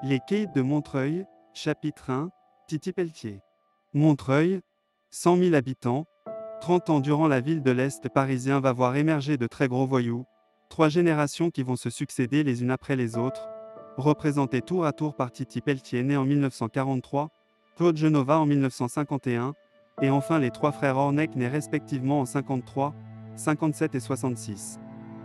Les quais de Montreuil, chapitre 1, Titi Pelletier. Montreuil, 100 000 habitants, 30 ans durant la ville de l'Est parisien va voir émerger de très gros voyous, 3 générations qui vont se succéder les unes après les autres, représentées tour à tour par Titi Pelletier né en 1943, Claude Genova en 1951, et enfin les 3 frères Ornec nés respectivement en 53, 57 et 66.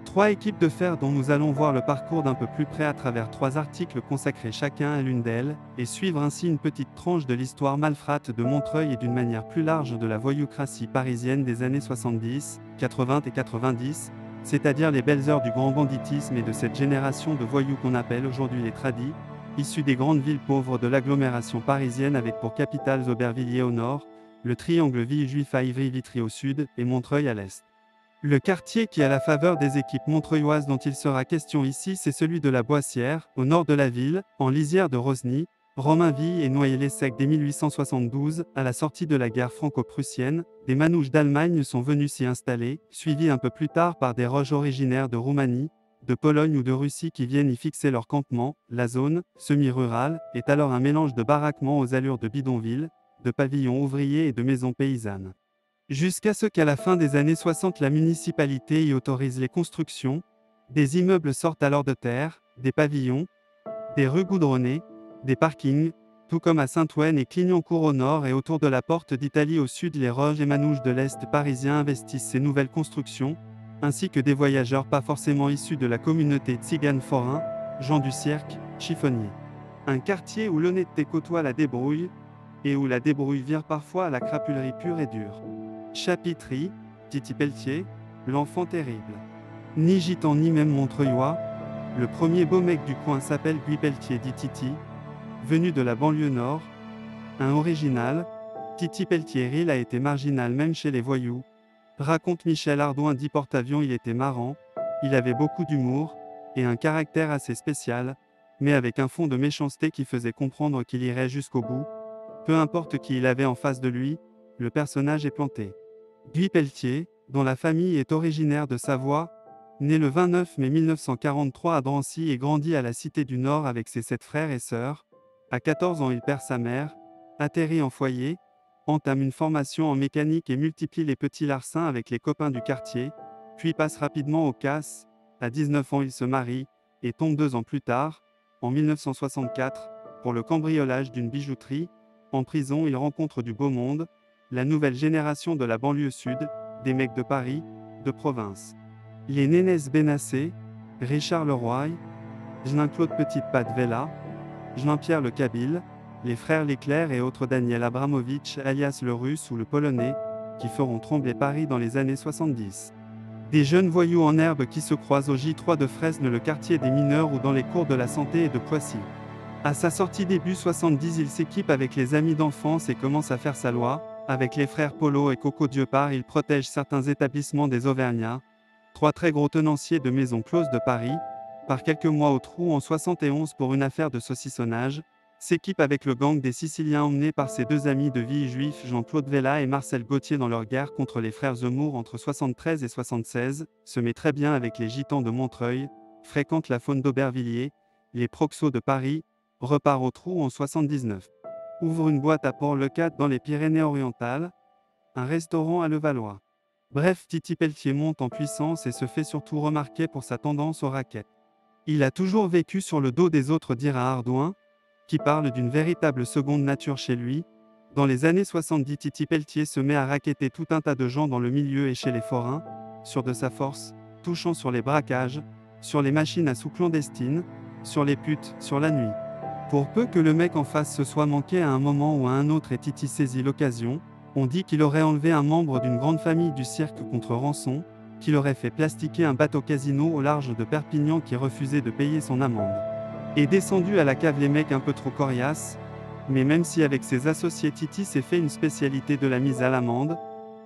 3 équipes de fer dont nous allons voir le parcours d'un peu plus près à travers 3 articles consacrés chacun à l'une d'elles, et suivre ainsi une petite tranche de l'histoire malfrate de Montreuil et d'une manière plus large de la voyoucratie parisienne des années 70, 80 et 90, c'est-à-dire les belles heures du grand banditisme et de cette génération de voyous qu'on appelle aujourd'hui les tradis, issus des grandes villes pauvres de l'agglomération parisienne avec pour capitales Aubervilliers au nord, le triangle Villejuif à Ivry-Vitry au sud et Montreuil à l'est. Le quartier qui a la faveur des équipes montreuilloises dont il sera question ici, c'est celui de la Boissière, au nord de la ville, en lisière de Rosny, Romainville et Noyers-les-Secs dès 1872, à la sortie de la guerre franco-prussienne, des manouches d'Allemagne sont venus s'y installer, suivis un peu plus tard par des roches originaires de Roumanie, de Pologne ou de Russie qui viennent y fixer leur campement. La zone, semi-rurale, est alors un mélange de baraquements aux allures de bidonvilles, de pavillons ouvriers et de maisons paysannes. Jusqu'à ce qu'à la fin des années 60 la municipalité y autorise les constructions, des immeubles sortent alors de terre, des pavillons, des rues goudronnées, des parkings, tout comme à Saint-Ouen et Clignancourt au nord et autour de la Porte d'Italie au sud. Les Roges et Manouches de l'Est parisien investissent ces nouvelles constructions, ainsi que des voyageurs pas forcément issus de la communauté tzigane forain, gens du cirque, chiffonniers. Un quartier où l'honnêteté côtoie la débrouille, et où la débrouille vire parfois à la crapulerie pure et dure. Chapitre I, Titi Pelletier, l'enfant terrible. Ni gitan ni même montreuillois, le premier beau mec du coin s'appelle Guy Pelletier dit Titi, venu de la banlieue nord, un original. Titi Pelletier Ril a été marginal même chez les voyous. Raconte Michel Ardouin dit Porte-Avions, il était marrant, il avait beaucoup d'humour, et un caractère assez spécial, mais avec un fond de méchanceté qui faisait comprendre qu'il irait jusqu'au bout. Peu importe qui il avait en face de lui, le personnage est planté. Guy Pelletier, dont la famille est originaire de Savoie, né le 29 mai 1943 à Drancy et grandit à la Cité du Nord avec ses 7 frères et sœurs. À 14 ans il perd sa mère, atterrit en foyer, entame une formation en mécanique et multiplie les petits larcins avec les copains du quartier, puis passe rapidement au casse. À 19 ans il se marie, et tombe 2 ans plus tard, en 1964, pour le cambriolage d'une bijouterie. En prison il rencontre du beau monde, la nouvelle génération de la banlieue sud, des mecs de Paris, de province. Les Nénès Benassé, Richard Leroy, Jean-Claude Petite-Patte Vella, Jean-Pierre Le Kabyle, les frères Leclerc et autres Daniel Abramovitch alias le Russe ou le Polonais, qui feront trembler Paris dans les années 70. Des jeunes voyous en herbe qui se croisent au J3 de Fresnes, le quartier des mineurs, ou dans les cours de la Santé et de Poissy. À sa sortie début 70, il s'équipe avec les amis d'enfance et commence à faire sa loi. Avec les frères Polo et Coco Dieupart, il protège certains établissements des Auvergnats, 3 très gros tenanciers de maisons closes de Paris, par quelques mois au trou en 71 pour une affaire de saucissonnage, s'équipe avec le gang des Siciliens emmenés par ses 2 amis de Villejuif, Jean-Claude Vella et Marcel Gauthier, dans leur guerre contre les frères Zemmour entre 73 et 76, se met très bien avec les gitans de Montreuil, fréquente la faune d'Aubervilliers, les proxos de Paris, repart au trou en 79. Ouvre une boîte à Port-le-Cat dans les Pyrénées-Orientales, un restaurant à Levallois. Bref, Titi Pelletier monte en puissance et se fait surtout remarquer pour sa tendance au racket. Il a toujours vécu sur le dos des autres, dira Ardouin, qui parle d'une véritable seconde nature chez lui. Dans les années 70, Titi Pelletier se met à racketter tout un tas de gens dans le milieu et chez les forains, sûr de sa force, touchant sur les braquages, sur les machines à sous clandestines, sur les putes, sur la nuit. Pour peu que le mec en face se soit manqué à un moment ou à un autre et Titi saisit l'occasion, on dit qu'il aurait enlevé un membre d'une grande famille du cirque contre rançon, qu'il aurait fait plastiquer un bateau casino au large de Perpignan qui refusait de payer son amende. Et descendu à la cave les mecs un peu trop coriaces, mais même si avec ses associés Titi s'est fait une spécialité de la mise à l'amende,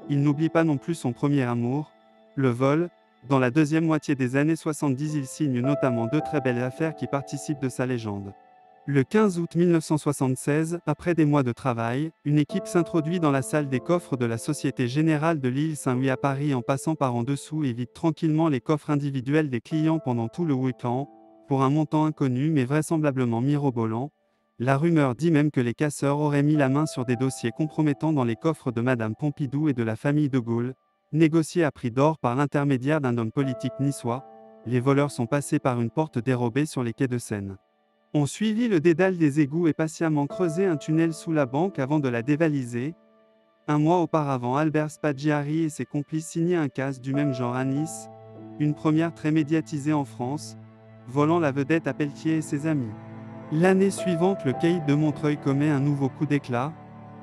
il n'oublie pas non plus son premier amour, le vol. Dans la deuxième moitié des années 70, il signe notamment 2 très belles affaires qui participent de sa légende. Le 15 août 1976, après des mois de travail, une équipe s'introduit dans la salle des coffres de la Société Générale de l'île Saint-Louis à Paris en passant par en dessous et vide tranquillement les coffres individuels des clients pendant tout le week-end. pour un montant inconnu mais vraisemblablement mirobolant. La rumeur dit même que les casseurs auraient mis la main sur des dossiers compromettants dans les coffres de Madame Pompidou et de la famille de Gaulle, négociés à prix d'or par l'intermédiaire d'un homme politique niçois. Les voleurs sont passés par une porte dérobée sur les quais de Seine. On suivit le dédale des égouts et patiemment creusé un tunnel sous la banque avant de la dévaliser. Un mois auparavant, Albert Spaggiari et ses complices signaient un casse du même genre à Nice, une première très médiatisée en France, volant la vedette à Pelletier et ses amis. L'année suivante, le caïd de Montreuil commet un nouveau coup d'éclat,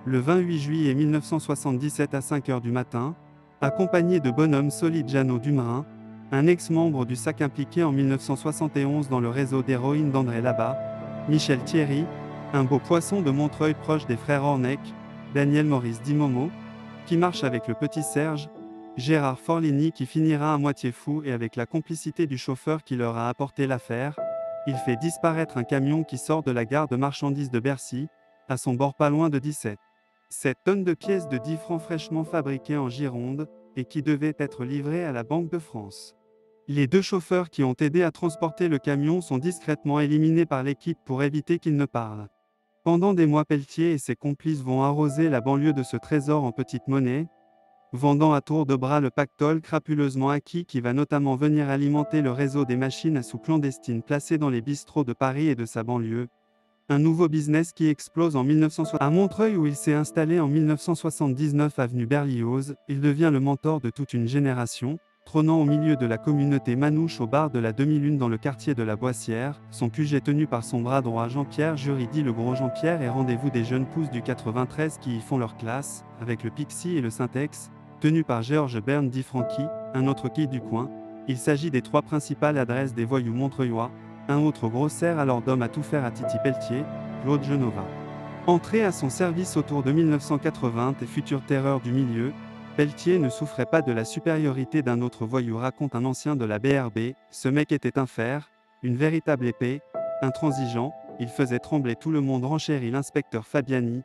le 28 juillet 1977 à 5 heures du matin, accompagné de bonhomme solide Jeannot Dumerin, un ex-membre du SAC impliqué en 1971 dans le réseau d'héroïne d'André Labat, Michel Thierry, un beau poisson de Montreuil proche des frères Ornec, Daniel Maurice Dimomo, qui marche avec le petit Serge, Gérard Forlini qui finira à moitié fou et avec la complicité du chauffeur qui leur a apporté l'affaire, il fait disparaître un camion qui sort de la gare de marchandises de Bercy, à son bord pas loin de 7 tonnes de pièces de 10 francs fraîchement fabriquées en Gironde, et qui devaient être livrées à la Banque de France. Les 2 chauffeurs qui ont aidé à transporter le camion sont discrètement éliminés par l'équipe pour éviter qu'ils ne parlent. Pendant des mois, Pelletier et ses complices vont arroser la banlieue de ce trésor en petite monnaie, vendant à tour de bras le pactole crapuleusement acquis qui va notamment venir alimenter le réseau des machines à sous clandestines placées dans les bistrots de Paris et de sa banlieue. Un nouveau business qui explose en 1960. À Montreuil où il s'est installé en 1979 avenue Berlioz, il devient le mentor de toute une génération, trônant au milieu de la communauté manouche au bar de la demi-lune dans le quartier de la Boissière, son QG tenu par son bras droit Jean-Pierre Jury dit le gros Jean-Pierre et rendez-vous des jeunes pousses du 93 qui y font leur classe, avec le Pixie et le Syntex, tenu par Georges Bern dit Francky, un autre quai du coin. Il s'agit des 3 principales adresses des voyous montreuillois. Un autre gros sert alors d'homme à tout faire à Titi Pelletier, Claude Genova. Entré à son service autour de 1980 et future terreur du milieu, Pelletier ne souffrait pas de la supériorité d'un autre voyou, raconte un ancien de la BRB. Ce mec était un fer, une véritable épée, intransigeant, il faisait trembler tout le monde, renchérit l'inspecteur Fabiani,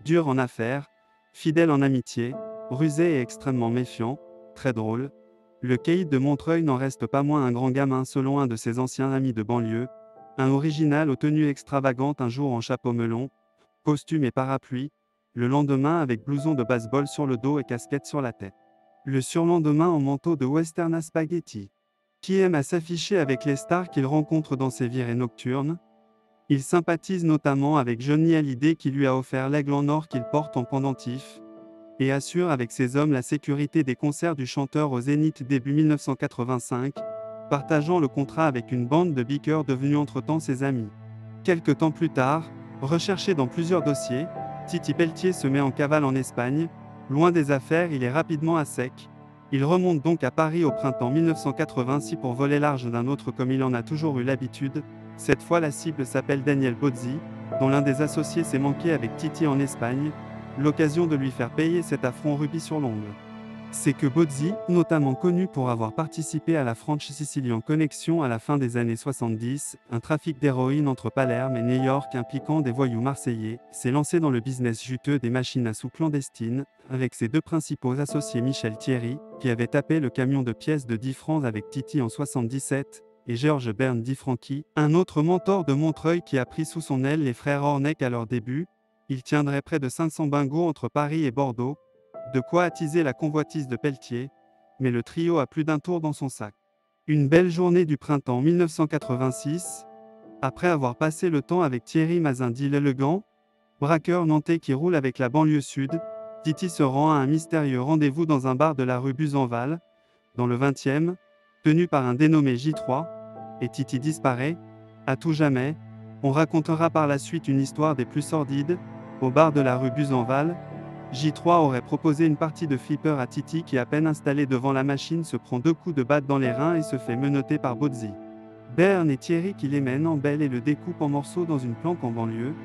dur en affaires, fidèle en amitié, rusé et extrêmement méfiant, très drôle. Le caïd de Montreuil n'en reste pas moins un grand gamin selon un de ses anciens amis de banlieue, un original aux tenues extravagantes, un jour en chapeau melon, costume et parapluie, le lendemain avec blouson de baseball sur le dos et casquette sur la tête. Le surlendemain en manteau de western à spaghetti. Qui aime à s'afficher avec les stars qu'il rencontre dans ses virées nocturnes. Il sympathise notamment avec Johnny Hallyday qui lui a offert l'aigle en or qu'il porte en pendentif, et assure avec ses hommes la sécurité des concerts du chanteur au Zénith début 1985, partageant le contrat avec une bande de biqueurs devenus entre-temps ses amis. Quelque temps plus tard, recherché dans plusieurs dossiers, Titi Pelletier se met en cavale en Espagne. Loin des affaires, il est rapidement à sec. Il remonte donc à Paris au printemps 1986 pour voler large d'un autre comme il en a toujours eu l'habitude. Cette fois, la cible s'appelle Daniel Bozzi, dont l'un des associés s'est manqué avec Titi en Espagne, l'occasion de lui faire payer cet affront rubis sur l'ongle. C'est que Bozzi, notamment connu pour avoir participé à la French Sicilian Connection à la fin des années 70, un trafic d'héroïne entre Palerme et New York impliquant des voyous marseillais, s'est lancé dans le business juteux des machines à sous clandestines, avec ses 2 principaux associés Michel Thierry, qui avait tapé le camion de pièces de 10 francs avec Titi en 77, et Georges Bern dit Francky, un autre mentor de Montreuil qui a pris sous son aile les frères Ornec à leur début. Il tiendrait près de 500 bingos entre Paris et Bordeaux. De quoi attiser la convoitise de Pelletier, mais le trio a plus d'un tour dans son sac. Une belle journée du printemps 1986, après avoir passé le temps avec Thierry Mazin dit l'élégant, braqueur nantais qui roule avec la banlieue sud, Titi se rend à un mystérieux rendez-vous dans un bar de la rue Buzenval, dans le 20e, tenu par un dénommé J3, et Titi disparaît, à tout jamais. On racontera par la suite une histoire des plus sordides. Au bar de la rue Buzenval, J3 aurait proposé une partie de flipper à Titi qui, à peine installé devant la machine, se prend 2 coups de batte dans les reins et se fait menotter par Bozzi. Bern et Thierry qui l'émènent en belle et le découpent en morceaux dans une planque en banlieue.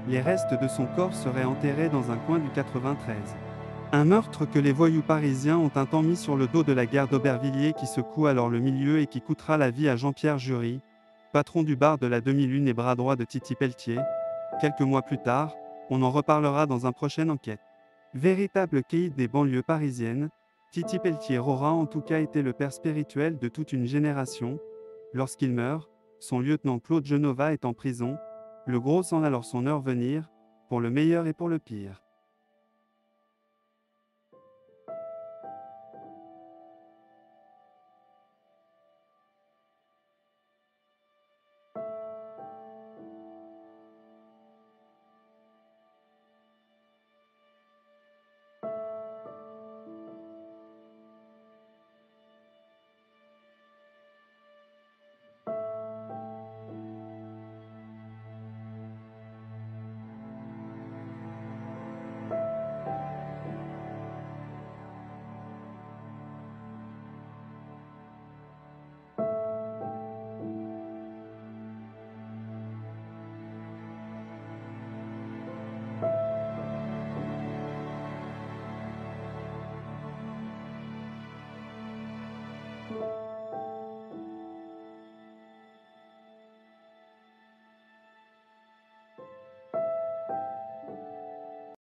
Les restes de son corps seraient enterrés dans un coin du 93. Un meurtre que les voyous parisiens ont un temps mis sur le dos de la gare d'Aubervilliers qui secoue alors le milieu et qui coûtera la vie à Jean-Pierre Jury, patron du bar de la demi-lune et bras droit de Titi Pelletier. Quelques mois plus tard, on en reparlera dans un prochain enquête. Véritable caïd des banlieues parisiennes, Titi Pelletier aura en tout cas été le père spirituel de toute une génération. Lorsqu'il meurt, Son lieutenant Claude Genova est en prison. Le gros sent alors son heure venir, pour le meilleur et pour le pire.